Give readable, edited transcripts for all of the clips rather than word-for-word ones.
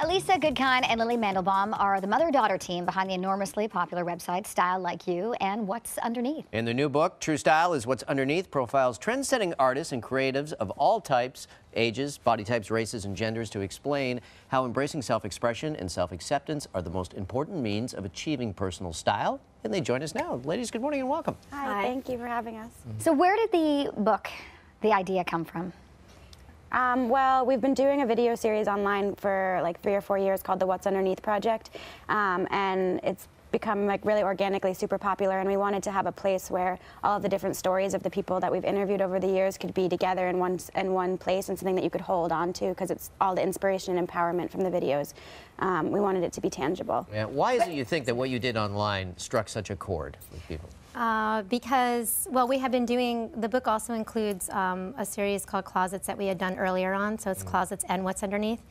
Elisa Goodkind and Lily Mandelbaum are the mother-daughter team behind the enormously popular website Style Like You and What's Underneath. In their new book, True Style is What's Underneath, profiles trend-setting artists and creatives of all types, ages, body types, races, and genders to explain how embracing self-expression and self-acceptance are the most important means of achieving personal style. And they join us now. Ladies, good morning and welcome. Hi, thank you for having us. So where did the book, the idea, come from? Well, we've been doing a video series online for like 3 or 4 years called the What's Underneath Project, and it's become like really organically super popular, and we wanted to have a place where all of the different stories of the people that we've interviewed over the years could be together in one place, and something that you could hold on to because it's all the inspiration and empowerment from the videos. We wanted it to be tangible. Yeah. Why is it you think that what you did online struck such a chord with people? Because, well, we have been doing, the book also includes a series called Closets that we had done earlier on, so it's Closets and What's Underneath.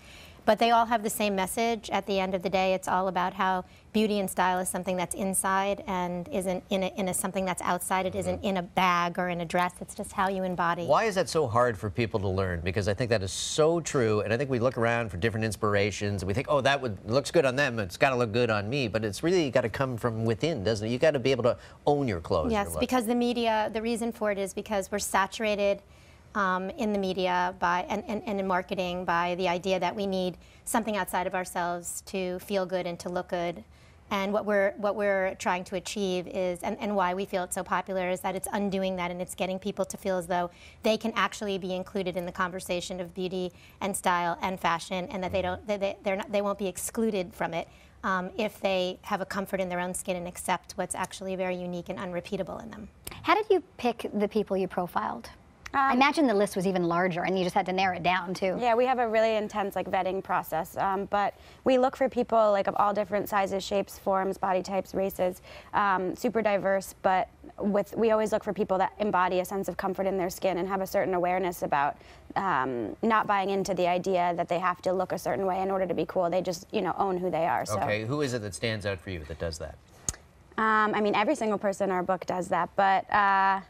But they all have the same message. At the end of the day, it's all about how beauty and style is something that's inside and isn't in something that's outside. It isn't in a bag or in a dress. It's just how you embody. Why is that so hard for people to learn? Because I think that is so true, and I think we look around for different inspirations, and we think, oh, that looks good on them, it's got to look good on me, but it's really got to come from within, doesn't it? You got to be able to own your clothes. Yes, because the media, the reason for it is because we're saturated in the media and in marketing by the idea that we need something outside of ourselves to feel good and to look good. And what we're trying to achieve is, and why we feel it's so popular, is that it's undoing that, and it's getting people to feel as though they can actually be included in the conversation of beauty and style and fashion, and that they won't be excluded from it if they have a comfort in their own skin and accept what's actually very unique and unrepeatable in them. How did you pick the people you profiled? I imagine the list was even larger, and you just had to narrow it down, too. Yeah, we have a really intense like vetting process, but we look for people like of all different sizes, shapes, forms, body types, races, super diverse, but we always look for people that embody a sense of comfort in their skin and have a certain awareness about not buying into the idea that they have to look a certain way in order to be cool. They just, you know, own who they are. So. Okay, who is it that stands out for you that does that? I mean, every single person in our book does that, but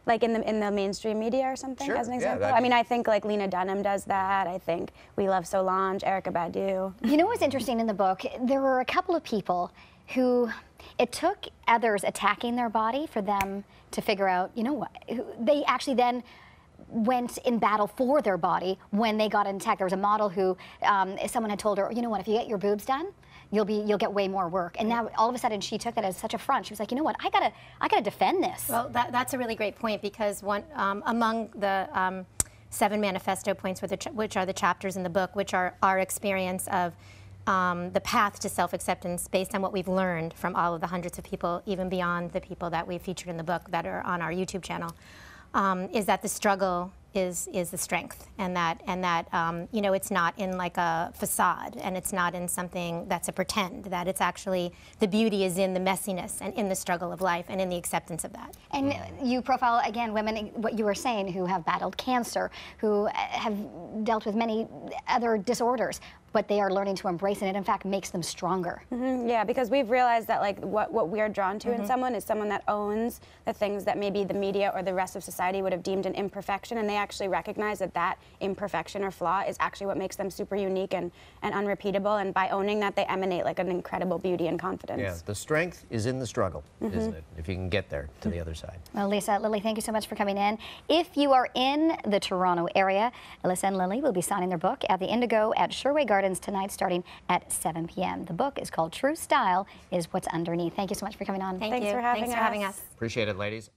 like in the mainstream media or something, sure, as an example. Yeah, I mean, I think like Lena Dunham does that. I think We Love Solange, Erykah Badu. You know what's interesting in the book? There were a couple of people who it took others attacking their body for them to figure out, you know what, they actually then went in battle for their body when they got attacked. There was a model who, someone had told her, you know what, if you get your boobs done, you'll get way more work. And now all of a sudden she took that as such a front. She was like, you know what, I gotta defend this. Well, that's a really great point, because among the 7 manifesto points, which are the chapters in the book, which are our experience of the path to self-acceptance based on what we've learned from all of the hundreds of people, even beyond the people that we featured in the book that are on our YouTube channel, is that the struggle is the strength, and that you know, it's not in like a facade, and it's not in something that's a pretend, that it's actually, the beauty is in the messiness and in the struggle of life and in the acceptance of that. And you profile, again, women, what you were saying, who have battled cancer, who have dealt with many other disorders, but they are learning to embrace it, and in fact makes them stronger. Yeah, because we've realized that like what we are drawn to in someone is someone that owns the things that maybe the media or the rest of society would have deemed an imperfection, and they actually recognize that that imperfection or flaw is actually what makes them super unique and unrepeatable, and by owning that, they emanate like an incredible beauty and confidence. Yeah, the strength is in the struggle, isn't it? If you can get there to the other side. Well, Lisa, Lily, thank you so much for coming in. If you are in the Toronto area, Alyssa and Lily will be signing their book at the Indigo at Sherway Gardens tonight, starting at 7 p.m. The book is called True Style is What's Underneath. Thank you so much for coming on. Thanks for having us. Appreciate it, ladies.